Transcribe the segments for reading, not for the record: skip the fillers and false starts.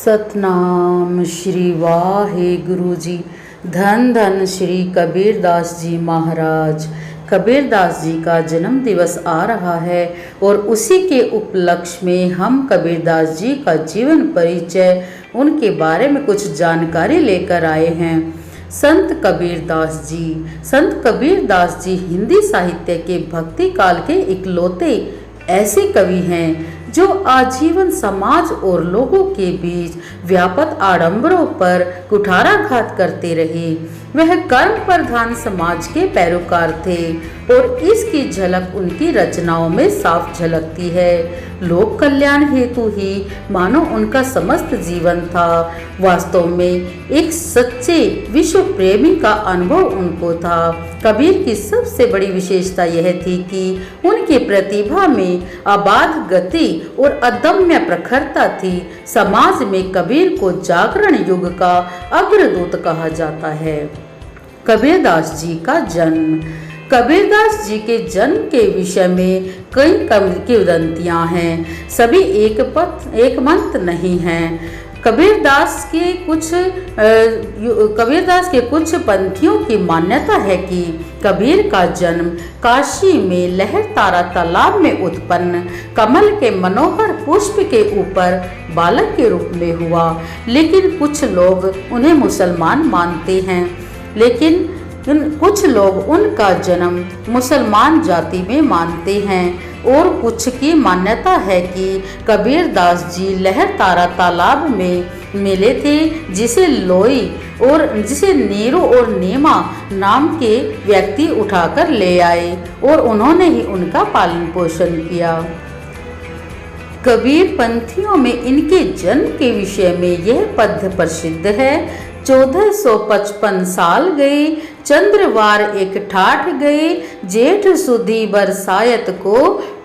सतनाम श्री वाहे गुरु जी। धन धन श्री कबीरदास जी महाराज। कबीरदास जी का जन्म दिवस आ रहा है और उसी के उपलक्ष्य में हम कबीरदास जी का जीवन परिचय, उनके बारे में कुछ जानकारी लेकर आए हैं। संत कबीरदास जी। संत कबीरदास जी हिंदी साहित्य के भक्ति काल के इकलौते ऐसे कवि हैं जो आजीवन समाज और लोगों के बीच व्यापक आडंबरों पर कुठाराघात करते रहे। वह कर्म प्रधान समाज के पैरोकार थे और इसकी झलक उनकी रचनाओं में साफ झलकती है। लोक कल्याण हेतु ही मानो उनका समस्त जीवन था। वास्तव में एक सच्चे विश्व प्रेमी का अनुभव उनको था। कबीर की सबसे बड़ी विशेषता यह थी कि उनकी प्रतिभा में अबाध गति और अदम्य प्रखरता थी। समाज में कबीर को जागरण युग का अग्रदूत कहा जाता है। कबीरदास जी का जन्म। कबीरदास जी के जन्म के विषय में कई किंवदंतियां हैं, सभी एक मंत नहीं हैं। कबीरदास के कुछ पंथियों की मान्यता है कि कबीर का जन्म काशी में लहरतारा तालाब में उत्पन्न कमल के मनोहर पुष्प के ऊपर बालक के रूप में हुआ। लेकिन कुछ लोग उन्हें मुसलमान मानते हैं, लेकिन कुछ लोग उनका जन्म मुसलमान जाति में मानते हैं और कुछ की मान्यता है कि कबीरदास जी लहरतारा तालाब में मिले थे, जिसे नीरू और नेमा नाम के व्यक्ति उठाकर ले आए और उन्होंने ही उनका पालन पोषण किया। कबीर पंथियों में इनके जन्म के विषय में यह पद्य प्रसिद्ध है। 1455 साल गए, चंद्रवार एक ठाठ गए, जेठ सुधी बरसायत को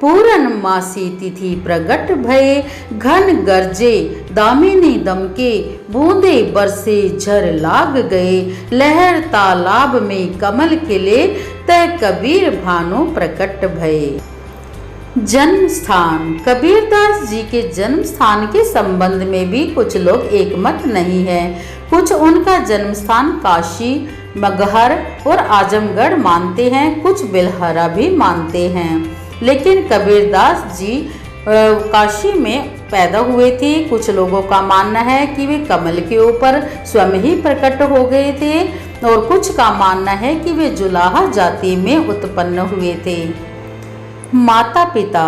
पूरन मासी तिथि प्रगट भये। घन गरजे दामिनी दमके, बूंदे बरसे झर लाग गए। लहर तालाब में कमल खिले, तय कबीर भानु प्रकट भये। जन्म स्थान। कबीरदास जी के जन्म स्थान के संबंध में भी कुछ लोग एकमत नहीं है। कुछ उनका जन्म स्थान काशी, मगहर और आजमगढ़ मानते हैं, कुछ बिलहरा भी मानते हैं। लेकिन कबीरदास जी काशी में पैदा हुए थे। कुछ लोगों का मानना है कि वे कमल के ऊपर स्वयं ही प्रकट हो गए थे और कुछ का मानना है कि वे जुलाहा जाति में उत्पन्न हुए थे। माता पिता।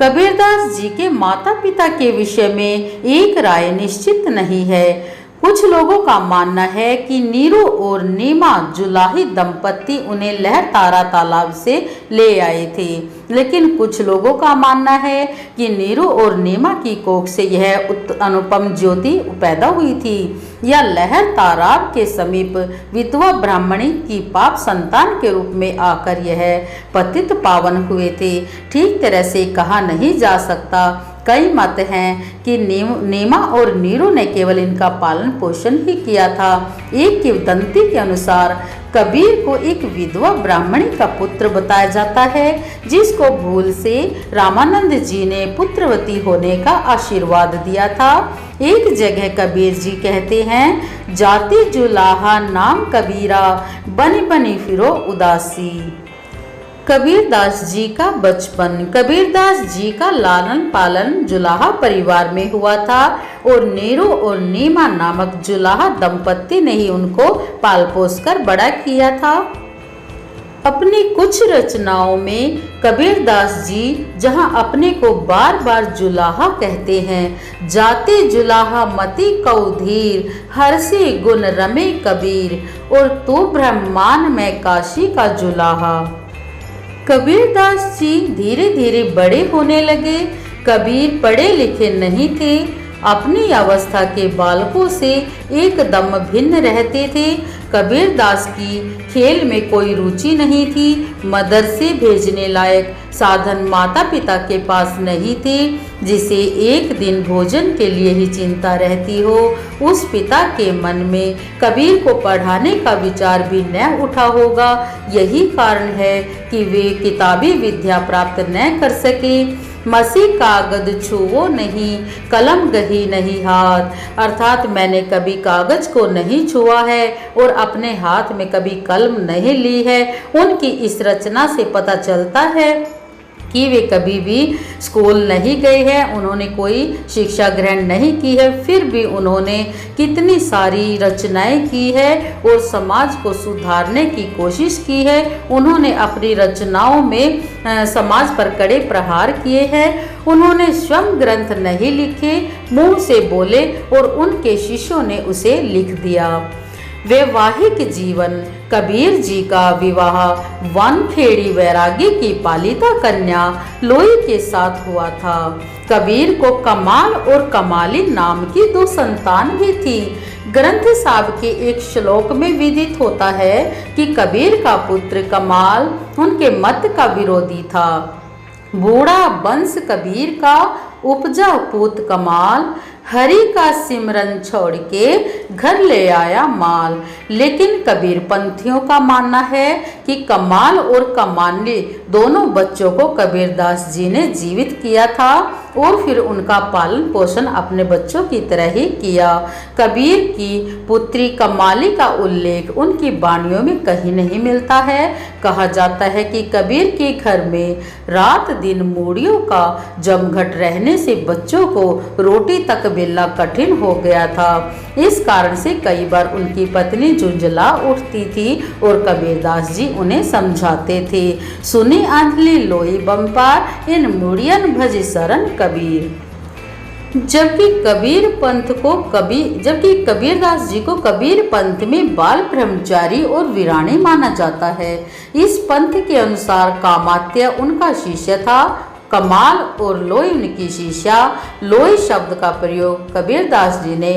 कबीरदास जी के माता पिता के विषय में एक राय निश्चित नहीं है। कुछ लोगों का मानना है कि नीरू और नीमा जुलाही दंपति उन्हें लहरतारा तालाब से ले आए थे, लेकिन कुछ लोगों का मानना है कि नीरू और नीमा की कोख से यह अनुपम ज्योति पैदा हुई थी या लहर तालाब के समीप विधवा ब्राह्मणी की पाप संतान के रूप में आकर यह पतित पावन हुए थे। ठीक तरह से कहा नहीं जा सकता। कई मत हैं कि नेमा और नीरू ने केवल इनका पालन पोषण ही किया था। एक किंवदंती के अनुसार कबीर को एक विधवा ब्राह्मणी का पुत्र बताया जाता है, जिसको भूल से रामानंद जी ने पुत्रवती होने का आशीर्वाद दिया था। एक जगह कबीर जी कहते हैं, जाति जुलाहा नाम कबीरा, बनी बनी फिरो उदासी। कबीरदास जी का बचपन। कबीरदास जी का लालन पालन जुलाहा परिवार में हुआ था और नीरू और नीमा नामक जुलाहा दंपति ने ही उनको पाल पोस कर बड़ा किया था। अपनी कुछ रचनाओं में कबीरदास जी जहां अपने को बार बार जुलाहा कहते हैं, जाते जुलाहा मति कौधीर, हर्षे गुण रमे कबीर, और तू ब्रह्मांड में काशी का जुलाहा। कबीरदास जी धीरे धीरे बड़े होने लगे। कबीर पढ़े लिखे नहीं थे, अपनी अवस्था के बालकों से एकदम भिन्न रहते थे। कबीरदास की खेल में कोई रुचि नहीं थी। मदरसे भेजने लायक साधन माता पिता के पास नहीं थे। जिसे एक दिन भोजन के लिए ही चिंता रहती हो, उस पिता के मन में कबीर को पढ़ाने का विचार भी न उठा होगा। यही कारण है कि वे किताबी विद्या प्राप्त न कर सके। मसी कागज छुओ नहीं, कलम गही नहीं हाथ। अर्थात मैंने कभी कागज को नहीं छुआ है और अपने हाथ में कभी कलम नहीं ली है। उनकी इस रचना से पता चलता है कि वे कभी भी स्कूल नहीं गए हैं, उन्होंने कोई शिक्षा ग्रहण नहीं की है, फिर भी उन्होंने कितनी सारी रचनाएं की है और समाज को सुधारने की कोशिश की है। उन्होंने अपनी रचनाओं में समाज पर कड़े प्रहार किए हैं। उन्होंने स्वयं ग्रंथ नहीं लिखे, मुंह से बोले और उनके शिष्यों ने उसे लिख दिया। वैवाहिक जीवन: कबीर जी का विवाह वानखेड़ी वैरागी की पालिता कन्या लोई के साथ हुआ था। कबीर को कमाल और कमाली नाम की 2 संतान भी थी। ग्रंथ साहब के एक श्लोक में विदित होता है कि कबीर का पुत्र कमाल उनके मत का विरोधी था। बूढ़ा बंस कबीर का उपजा पूत कमाल, हरि का सिमरन छोड़ के घर ले आया माल। लेकिन कबीर पंथियों का मानना है कि कमाल और कमाली दोनों बच्चों को कबीरदास जी ने जीवित किया था और फिर उनका पालन पोषण अपने बच्चों की तरह ही किया। कबीर की पुत्री कमाली का उल्लेख उनकी वाणियों में कहीं नहीं मिलता है। कहा जाता है कि कबीर के घर में रात दिन मूढ़ियों का जमघट रहने से बच्चों को रोटी तक मिलना कठिन हो गया था। इस कारण से कई बार उनकी पत्नी झुंझला उठती थी और कबीरदास जी उन्हें समझाते थे। सुनी आंधली लोई बम्पार, इन मुड़ियन भज शरण कबीर। जबकि कबीरदास जी को कबीर पंथ में बाल ब्रह्मचारी और वीराणी माना जाता है। इस पंथ के अनुसार कामात्य उनका शिष्य था, कमाल और लोई उनकी शिष्या। लोई शब्द का प्रयोग कबीरदास जी ने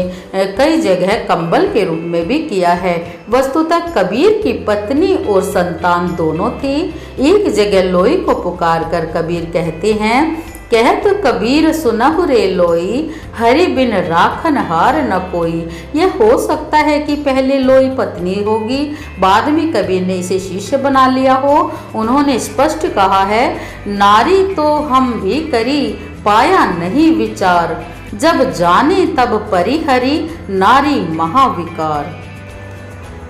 कई जगह कंबल के रूप में भी किया है। वस्तुतः कबीर की पत्नी और संतान दोनों थी। एक जगह लोई को पुकार कर कबीर कहते हैं, कहत कबीर सुनहु रे लोई, हरि बिन राखन हार न कोई। यह हो सकता है कि पहले लोई पत्नी होगी, बाद में कबीर ने इसे शिष्य बना लिया हो। उन्होंने स्पष्ट कहा है, नारी तो हम भी करी, पाया नहीं विचार, जब जाने तब परिहरी, नारी महाविकार।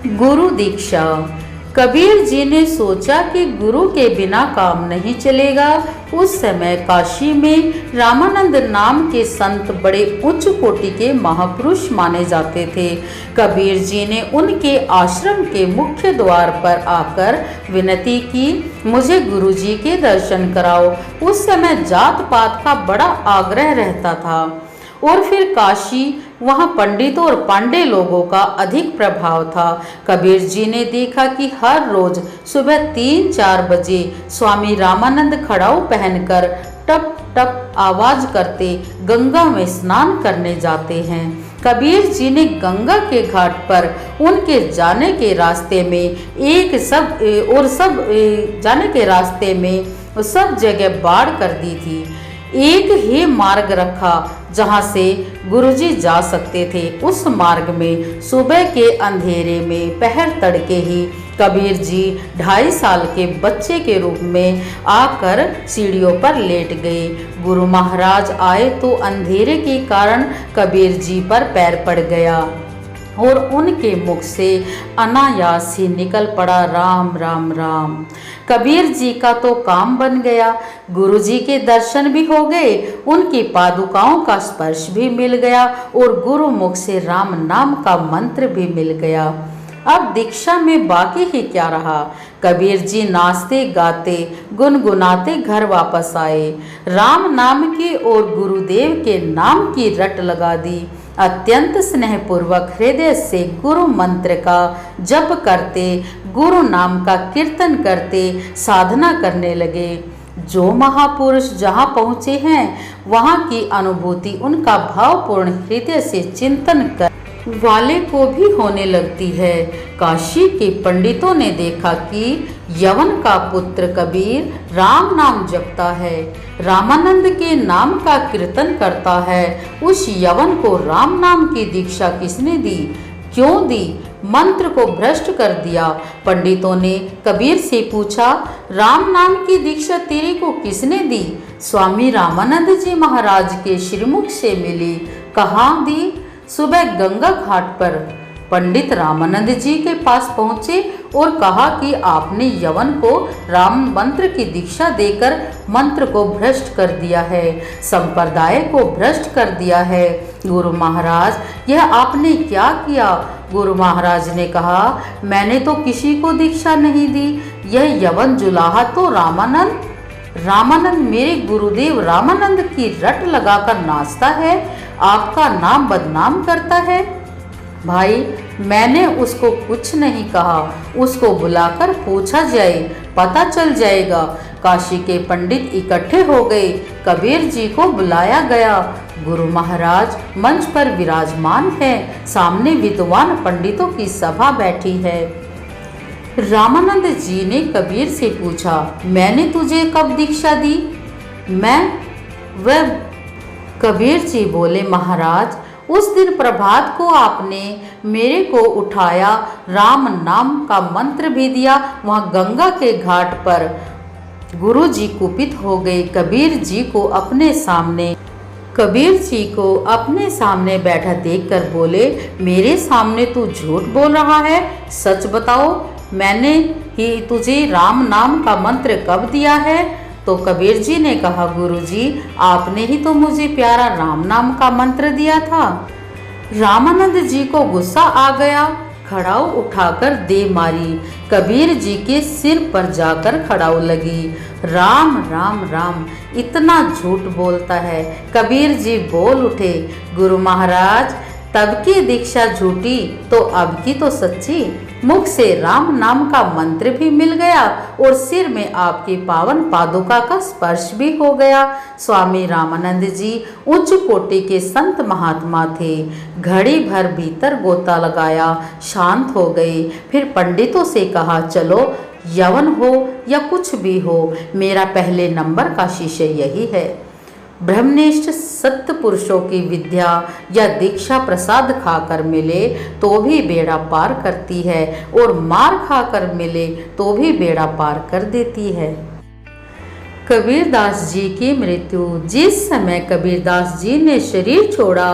गुरु दीक्षा: कबीर जी ने सोचा कि गुरु के बिना काम नहीं चलेगा। उस समय काशी में रामानंद नाम के संत बड़े उच्च कोटि के महापुरुष माने जाते थे। कबीर जी ने उनके आश्रम के मुख्य द्वार पर आकर विनती की, मुझे गुरु जी के दर्शन कराओ। उस समय जात पात का बड़ा आग्रह रहता था और फिर काशी, वहाँ पंडितों और पांडे लोगों का अधिक प्रभाव था। कबीर जी ने देखा कि हर रोज सुबह 3-4 बजे स्वामी रामानंद खड़ाऊ पहनकर टप टप आवाज करते गंगा में स्नान करने जाते हैं। कबीर जी ने गंगा के घाट पर उनके जाने के रास्ते में सब जगह बाढ़ कर दी थी। एक ही मार्ग रखा जहाँ से गुरुजी जा सकते थे। उस मार्ग में सुबह के अंधेरे में पहर तड़के ही कबीर जी 2.5 साल के बच्चे के रूप में आकर सीढ़ियों पर लेट गए। गुरु महाराज आए तो अंधेरे के कारण कबीर जी पर पैर पड़ गया और उनके मुख से अनायास ही निकल पड़ा, राम राम राम। कबीर जी का तो काम बन गया। गुरु जी के दर्शन भी हो गए, उनकी पादुकाओं का स्पर्श भी मिल गया और गुरु मुख से राम नाम का मंत्र भी मिल गया। अब दीक्षा में बाकी ही क्या रहा। कबीर जी नाचते गाते गुनगुनाते घर वापस आए। राम नाम की और गुरुदेव के नाम की रट लगा दी। अत्यंत स्नेहपूर्वक हृदय से गुरु मंत्र का जप करते, गुरु नाम का कीर्तन करते साधना करने लगे। जो महापुरुष जहाँ पहुँचे हैं वहाँ की अनुभूति उनका भावपूर्ण हृदय से चिंतन कर वाले को भी होने लगती है। काशी के पंडितों ने देखा कि यवन का पुत्र कबीर राम नाम जपता है, रामानंद के नाम का कीर्तन करता है। उस यवन को राम नाम की दीक्षा किसने दी, क्यों दी? मंत्र को भ्रष्ट कर दिया। पंडितों ने कबीर से पूछा, राम नाम की दीक्षा तेरे को किसने दी? स्वामी रामानंद जी महाराज के श्रीमुख से मिली। कहाँ दी? सुबह गंगा घाट पर। पंडित रामानंद जी के पास पहुंचे और कहा कि आपने यवन को राम मंत्र की दीक्षा देकर मंत्र को भ्रष्ट कर दिया है, संप्रदाय को भ्रष्ट कर दिया है। गुरु महाराज, यह आपने क्या किया? गुरु महाराज ने कहा, मैंने तो किसी को दीक्षा नहीं दी। यह यवन जुलाहा तो रामानंद मेरे गुरुदेव रामानंद की रट लगाकर नाचता है, आपका नाम बदनाम करता है। भाई, मैंने उसको कुछ नहीं कहा, उसको बुलाकर पूछा जाए, पता चल जाएगा। काशी के पंडित इकट्ठे हो गए, कबीर जी को बुलाया गया। गुरु महाराज मंच पर विराजमान हैं, सामने विद्वान पंडितों की सभा बैठी है। रामानंद जी ने कबीर से पूछा, मैंने तुझे कब दीक्षा दी? वह कबीर जी बोले, महाराज, उस दिन प्रभात को आपने मेरे को उठाया, राम नाम का मंत्र भी दिया, वहाँ गंगा के घाट पर। गुरु जी कुपित हो गए। कबीर जी को अपने सामने बैठा देखकर बोले, मेरे सामने तू झूठ बोल रहा है, सच बताओ, मैंने ही तुझे राम नाम का मंत्र कब दिया है? तो कबीर जी ने कहा, गुरुजी, आपने ही तो मुझे प्यारा राम नाम का मंत्र दिया था। रामानंद जी को गुस्सा आ गया, खड़ाऊ उठाकर दे मारी। कबीर जी के सिर पर जाकर खड़ाऊ लगी। राम राम राम, इतना झूठ बोलता है। कबीर जी बोल उठे, गुरु महाराज, तब की दीक्षा झूठी तो अब की तो सच्ची। मुख से राम नाम का मंत्र भी मिल गया और सिर में आपकी पावन पादुका का स्पर्श भी हो गया। स्वामी रामानंद जी उच्च कोटि के संत महात्मा थे। घड़ी भर भीतर गोता लगाया, शांत हो गए। फिर पंडितों से कहा, चलो, यवन हो या कुछ भी हो, मेरा पहले नंबर का शिष्य यही है। ब्रह्मनिष्ठ सत्य पुरुषों की विद्या या दीक्षा प्रसाद खाकर मिले तो भी बेड़ा पार करती है और मार खाकर मिले तो भी बेड़ा पार कर देती है। कबीरदास जी की मृत्यु। जिस समय कबीरदास जी ने शरीर छोड़ा,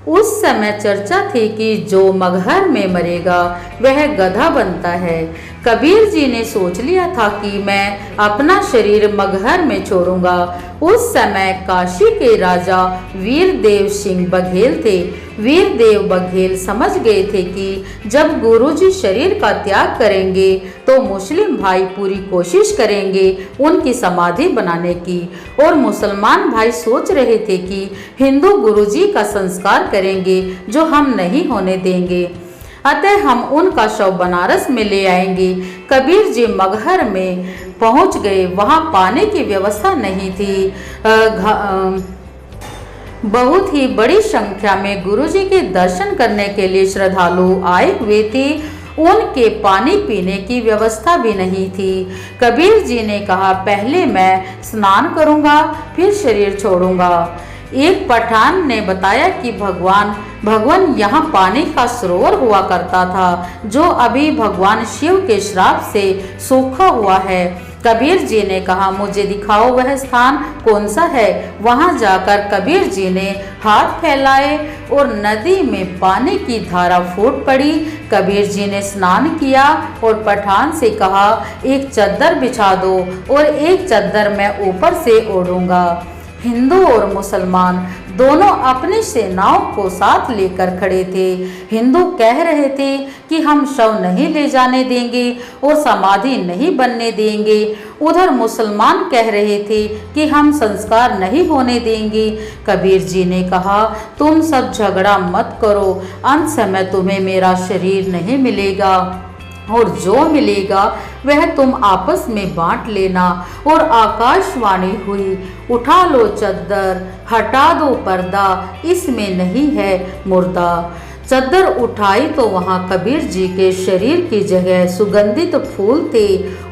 उस समय चर्चा थी कि जो मगहर में मरेगा वह गधा बनता है। कबीर जी ने सोच लिया था कि मैं अपना शरीर मगहर में छोड़ूंगा। उस समय काशी के राजा वीरदेव सिंह बघेल थे। वीरदेव बघेल समझ गए थे कि जब गुरुजी शरीर का त्याग करेंगे तो मुस्लिम भाई पूरी कोशिश करेंगे उनकी समाधि बनाने की, और मुसलमान भाई सोच रहे थे कि हिंदू गुरुजी का संस्कार करेंगे, जो हम नहीं होने देंगे। अतः हम उनका शव बनारस में ले आएंगे। कबीर जी मगहर में पहुंच गए। वहां पानी की व्यवस्था नहीं थी। बहुत ही बड़ी संख्या में गुरुजी के दर्शन करने के लिए श्रद्धालु आए हुए थे। उनके पानी पीने की व्यवस्था भी नहीं थी। कबीर जी ने कहा, पहले मैं स्नान करूंगा, फिर शरीर छोड़ूंगा। एक पठान ने बताया कि भगवान यहाँ पानी का सरोवर हुआ करता था, जो अभी भगवान शिव के श्राप से सूखा हुआ है। कबीर जी ने कहा, मुझे दिखाओ वह स्थान कौन सा है। वहां जाकर कबीर जी ने हाथ फैलाए और नदी में पानी की धारा फूट पड़ी। कबीर जी ने स्नान किया और पठान से कहा, एक चद्दर बिछा दो और एक चद्दर मैं ऊपर से ओढ़ूंगा। हिंदू और मुसलमान दोनों अपनी सेनाओं को साथ लेकर खड़े थे। हिंदू कह रहे थे कि हम शव नहीं ले जाने देंगे और समाधि नहीं बनने देंगे। उधर मुसलमान कह रहे थे कि हम संस्कार नहीं होने देंगे। कबीर जी ने कहा, तुम सब झगड़ा मत करो, अंत समय तुम्हें मेरा शरीर नहीं मिलेगा और जो मिलेगा वह तुम आपस में बांट लेना। और आकाशवाणी हुई, उठा लो चद्दर, हटा दो पर्दा, इसमें नहीं है मुर्दा। चद्दर उठाई तो वहां कबीर जी के शरीर की जगह सुगंधित फूल थे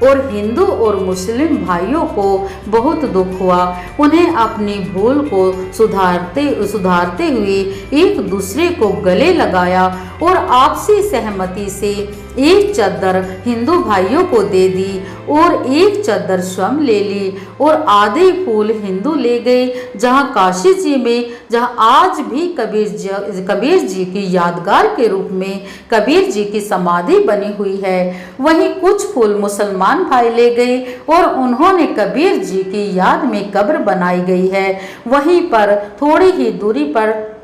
और हिंदू और मुस्लिम भाइयों को बहुत दुख हुआ। उन्हें अपनी भूल को सुधारते हुए एक दूसरे को गले लगाया और आपसी सहमति से एक चद्दर हिंदू भाइयों को दे दी और एक चद्दर स्वयं ले ली और आधे फूल हिंदू ले गए। जहां काशी जी में, जहां आज भी कबीर जी की यादगार के रूप में कबीर जी की समाधि बनी हुई है, वहीं कुछ फूल मुसलमान भाई ले गए और उन्होंने कबीर जी की याद में कब्र बनाई गई है। वहीं पर थोड़ी ही दूरी पर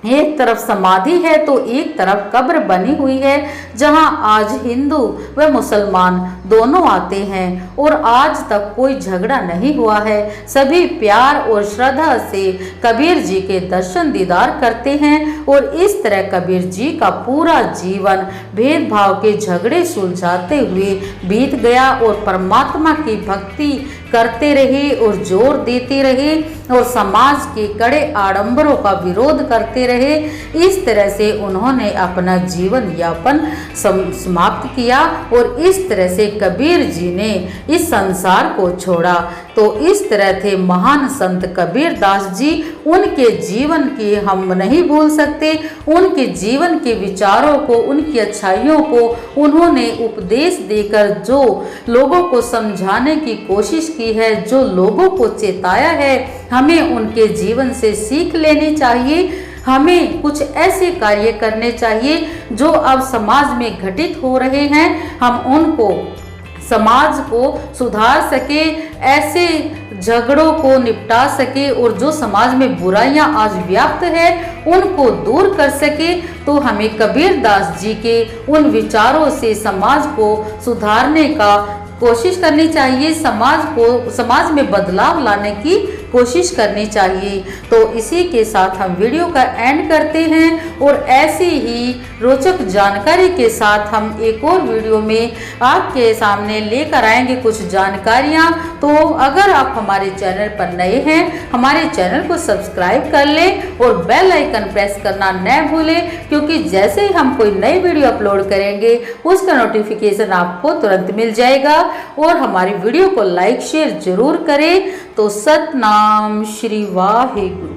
एक तरफ समाधि है तो एक तरफ कब्र बनी हुई है, जहां आज हिंदू व मुसलमान दोनों आते हैं और आज तक कोई झगड़ा नहीं हुआ है। सभी प्यार और श्रद्धा से कबीर जी के दर्शन दीदार करते हैं और इस तरह कबीर जी का पूरा जीवन भेदभाव के झगड़े सुलझाते हुए बीत गया और परमात्मा की भक्ति करते रहे और जोर देते रहे और समाज के कड़े आडंबरों का विरोध करते रहे। इस तरह से उन्होंने अपना जीवन यापन समाप्त किया और इस तरह से कबीर जी ने इस संसार को छोड़ा। तो इस तरह थे महान संत कबीर दास जी। उनके जीवन की हम नहीं भूल सकते, उनके जीवन के विचारों को, उनकी अच्छाइयों को उन्होंने उपदेश देकर जो लोगों को समझाने की कोशिश की है, जो लोगों को चेताया है, हमें उनके जीवन से सीख लेनी चाहिए। हमें कुछ ऐसे कार्य करने चाहिए जो अब समाज में घटित हो रहे हैं, हम उनको समाज को सुधार सके, ऐसे झगड़ों को निपटा सके और जो समाज में बुराइयां आज व्याप्त है उनको दूर कर सके। तो हमें कबीर दास जी के उन विचारों से समाज को सुधारने का कोशिश करनी चाहिए, समाज में बदलाव लाने की कोशिश करनी चाहिए। तो इसी के साथ हम वीडियो का एंड करते हैं और ऐसी ही रोचक जानकारी के साथ हम एक और वीडियो में आपके सामने लेकर आएंगे कुछ जानकारियां। तो अगर आप हमारे चैनल पर नए हैं, हमारे चैनल को सब्सक्राइब कर लें और बेल आइकन प्रेस करना न भूलें, क्योंकि जैसे ही हम कोई नई वीडियो अपलोड करेंगे उसका नोटिफिकेशन आपको तुरंत मिल जाएगा। और हमारी वीडियो को लाइक शेयर जरूर करें। तो सतनाम श्री वाहिगुरु।